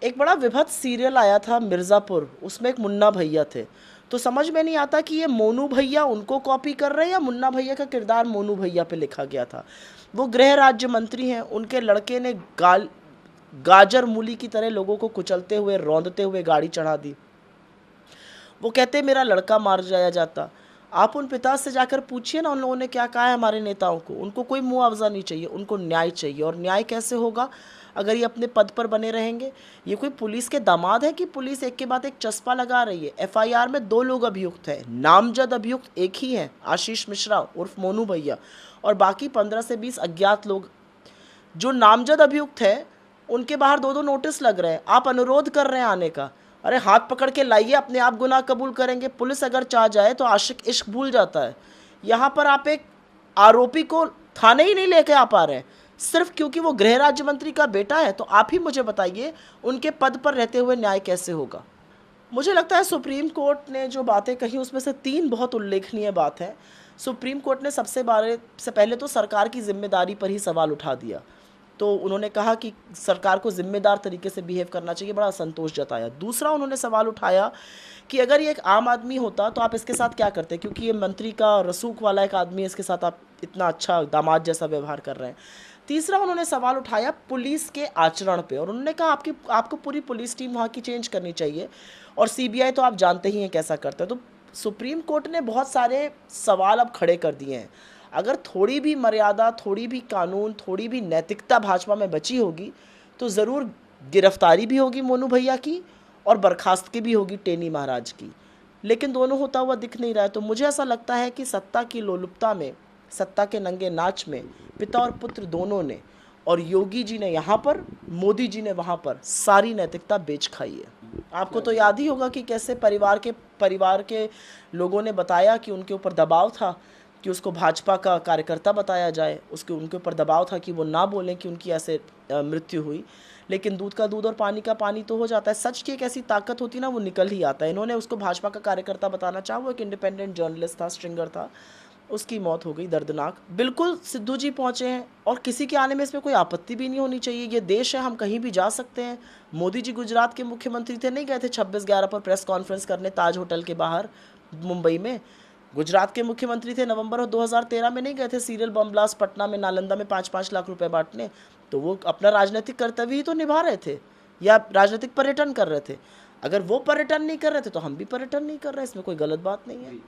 एक बड़ा विभत्स सीरियल आया था मिर्ज़ापुर, उसमें एक मुन्ना भैया थे। तो समझ में नहीं आता कि ये मोनू भैया उनको कॉपी कर रहे हैं या मुन्ना भैया का किरदार मोनू भैया पे लिखा गया था। वो गृह राज्य मंत्री हैं, उनके लड़के ने गाजर मूली की तरह लोगों को कुचलते हुए रौंदते हुए गाड़ी चढ़ा दी। वो कहते मेरा लड़का मार जाया जाता। आप उन पिता से जाकर पूछिए ना, उन लोगों ने क्या कहा है हमारे नेताओं को। उनको कोई मुआवजा नहीं चाहिए, उनको न्याय चाहिए। और न्याय कैसे होगा अगर ये अपने पद पर बने रहेंगे? ये कोई पुलिस के दामाद है कि पुलिस एक के बाद एक चस्पा लगा रही है। एफआईआर में 2 लोग अभियुक्त हैं, नामजद अभियुक्त एक ही हैं, आशीष मिश्रा उर्फ मोनू भैया, और बाकी 15 से 20 अज्ञात लोग। जो नामजद अभियुक्त है उनके बाहर 2-2 नोटिस लग रहे हैं। आप अनुरोध कर रहे हैं आने का। अरे हाथ पकड़ के लाइए, अपने आप गुनाह कबूल करेंगे। पुलिस अगर चाह जाए तो आशिक इश्क भूल जाता है। यहाँ पर आप एक आरोपी को थाने ही नहीं लेके आ पा रहे हैं सिर्फ क्योंकि वो गृह राज्य मंत्री का बेटा है। तो आप ही मुझे बताइए उनके पद पर रहते हुए न्याय कैसे होगा? मुझे लगता है सुप्रीम कोर्ट ने जो बातें कही उसमें से 3 बहुत उल्लेखनीय बात है। सुप्रीम कोर्ट ने सबसे पहले तो सरकार की जिम्मेदारी पर ही सवाल उठा दिया। तो उन्होंने कहा कि सरकार को जिम्मेदार तरीके से बिहेव करना चाहिए, बड़ा संतोष जताया। दूसरा उन्होंने सवाल उठाया कि अगर ये एक आम आदमी होता तो आप इसके साथ क्या करते, क्योंकि ये मंत्री का रसूख वाला एक आदमी है, इसके साथ आप इतना अच्छा दामाद जैसा व्यवहार कर रहे हैं। तीसरा उन्होंने सवाल उठाया पुलिस के आचरण पे, और उन्होंने कहा आपको पूरी पुलिस टीम वहाँ की चेंज करनी चाहिए, और सीबीआई तो आप जानते ही हैं कैसा करता है। तो सुप्रीम कोर्ट ने बहुत सारे सवाल अब खड़े कर दिए हैं। अगर थोड़ी भी मर्यादा, थोड़ी भी कानून, थोड़ी भी नैतिकता भाजपा में बची होगी तो ज़रूर गिरफ्तारी भी होगी मोनू भैया की और बर्खास्तगी भी होगी टेनी महाराज की। लेकिन दोनों होता हुआ दिख नहीं रहा है। तो मुझे ऐसा लगता है कि सत्ता की लोलुपता में, सत्ता के नंगे नाच में पिता और पुत्र दोनों ने, और योगी जी ने यहाँ पर, मोदी जी ने वहाँ पर, सारी नैतिकता बेच खाई है। आपको तो याद ही होगा कि कैसे परिवार के लोगों ने बताया कि उनके ऊपर दबाव था कि उसको भाजपा का कार्यकर्ता बताया जाए। उनके ऊपर दबाव था कि वो ना बोलें कि उनकी ऐसे मृत्यु हुई। लेकिन दूध का दूध और पानी का पानी तो हो जाता है। सच की एक ऐसी ताकत होती ना, वो निकल ही आता है। इन्होंने उसको भाजपा का कार्यकर्ता बताना चाहा, वो एक इंडिपेंडेंट जर्नलिस्ट था, स्ट्रिंगर था, उसकी मौत हो गई, दर्दनाक। बिल्कुल सिद्धू जी पहुंचे हैं और किसी के आने में इसमें कोई आपत्ति भी नहीं होनी चाहिए। ये देश है, हम कहीं भी जा सकते हैं। मोदी जी गुजरात के मुख्यमंत्री थे, नहीं गए थे 26/11 पर प्रेस कॉन्फ्रेंस करने ताज होटल के बाहर मुंबई में? गुजरात के मुख्यमंत्री थे, नवंबर 2013 में नहीं गए थे सीरियल बम ब्लास्ट पटना में, नालंदा में 5-5 लाख रुपए बांटने? तो वो अपना राजनीतिक कर्तव्य ही तो निभा रहे थे, या राजनीतिक पर्यटन कर रहे थे। अगर वो पर्यटन नहीं कर रहे थे तो हम भी पर्यटन नहीं कर रहे हैं, इसमें कोई गलत बात नहीं है।